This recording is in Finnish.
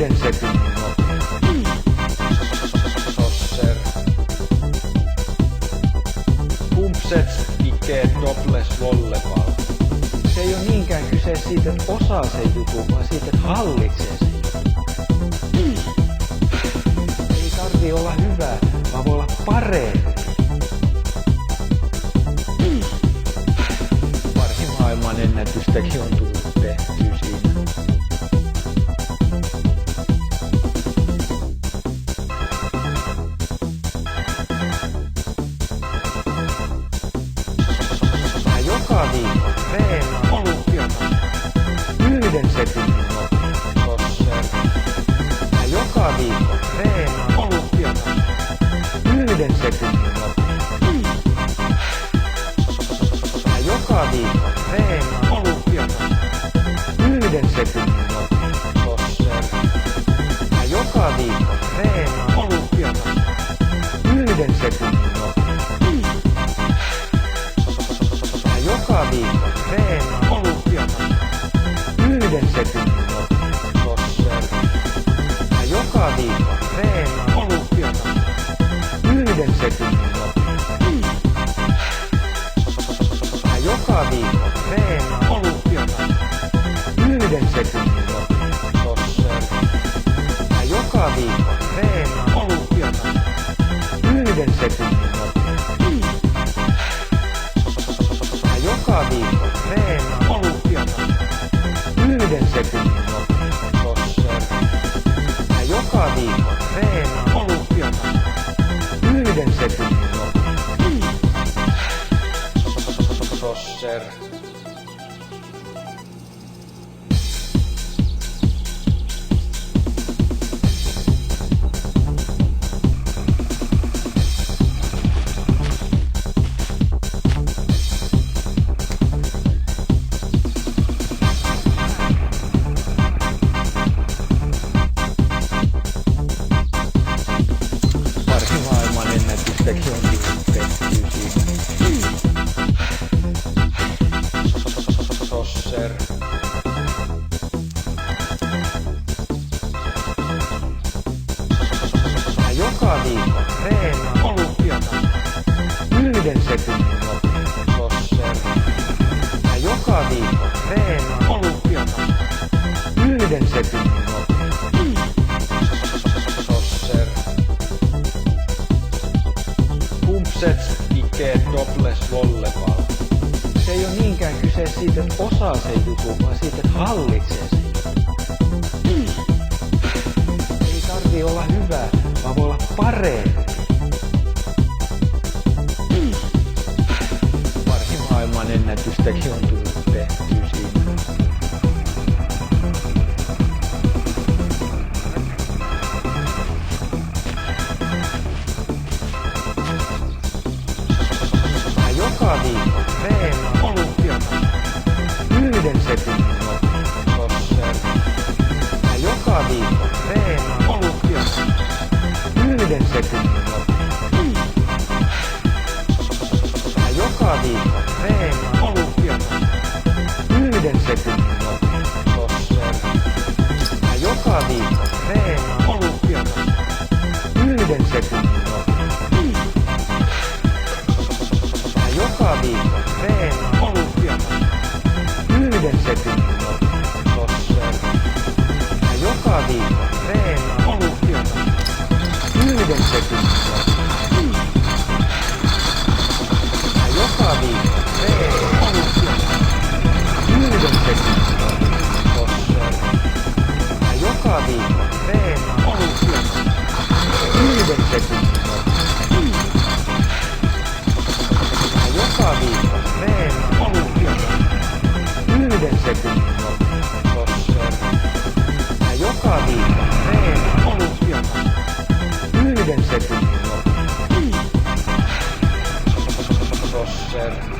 Yhden sekunnin nopea. Tosser. Pumpsets, ikeet, topless, volleyball. Se ei ole niinkään kyse siitä, että osaa sen jutun, vaan siitä, että hallitsee sen jutun. Ei tarvii olla hyvä, vaan voi olla parempi. Pari maailman ennätystäkin on tullut tehtyä siinä. Mä joka viikko treenaan olympiatasolla. Yhden sekunnin nopea. Tosser. Mä joka viikko treenaan olympiatasolla. Yhden sekunnin nopea. Mä joka viikko treenaan olympiatasolla. Yhden sekunnin nopea. Tosser. Mä joka viikko treenaan olympiatasolla. Yhden sekunnin nopea. Mä joka viikko treenaan olympiatasolla. Yhden sekunnin nopea. Tosser. Mä joka viikko treenaan olympiatasolla. Yhden sekunnin nopea. Mä joka viikko treenaan olympiatasolla. Yhden sekunnin nopea. Tosser. Mä joka viikko treenaan olympiatasolla. Yhden sekunnin nopea. Mä joka viikko treenaan olympiatasolla. Yhden sekunnin nopea. Tosser. Mä joka viikko treenaan olympiatasolla. Yhden sekunnin nopea. Tosser. Pari maailman ennätystäkin on tullut tehtyä siinä. Tosser. Mä joka viikko treenaan olympiatasolla. Yhden sekunnin nopea. Tosser. Mä joka viikko treenaan olympiatasolla. Yhden sekunnin nopea. Tosser. Pumpsets, ikeet, topless, volleyball. Se ei ole niinkään kyse siitä, että osaa sen jutun, vaan siitä, että hallitsee sen jutun. Ei tarvii olla hyvä, vaan voi olla parempi. Pari maailman ennätystäkin on tullut tehtyä siinä. Mä joka viikko treenaan olympiatasolla. Yhden sekunnin nopea. Tosser. Mä joka viikko treenaan olympiatasolla. Yhden sekunnin nopea. Mä joka viikko treenaan olympiatasolla. Yhden sekunnin nopea. Tosser. Mä joka viikko treenaan olympiatasolla. Yhden sekunnin nopea. Mä joka viikko treenaan olympiatasolla. Yhden sekunnin nopea. Tosser. Mä joka viikko treenaan olympiatasolla. Yhden sekunnin nopea. Mä joka viikko treenaan olympiatasolla. Yhden sekunnin nopea. Tosser. Mä joka viikko treenaan olympiatasolla. Yhden sekunnin nopea. Mä joka viikko treenaan olympiatasolla. Yhden sekunnin nopea. Tosser. Mä joka viikko treenaan olympiatasolla. Yhden sekunnin nopea. Tosser.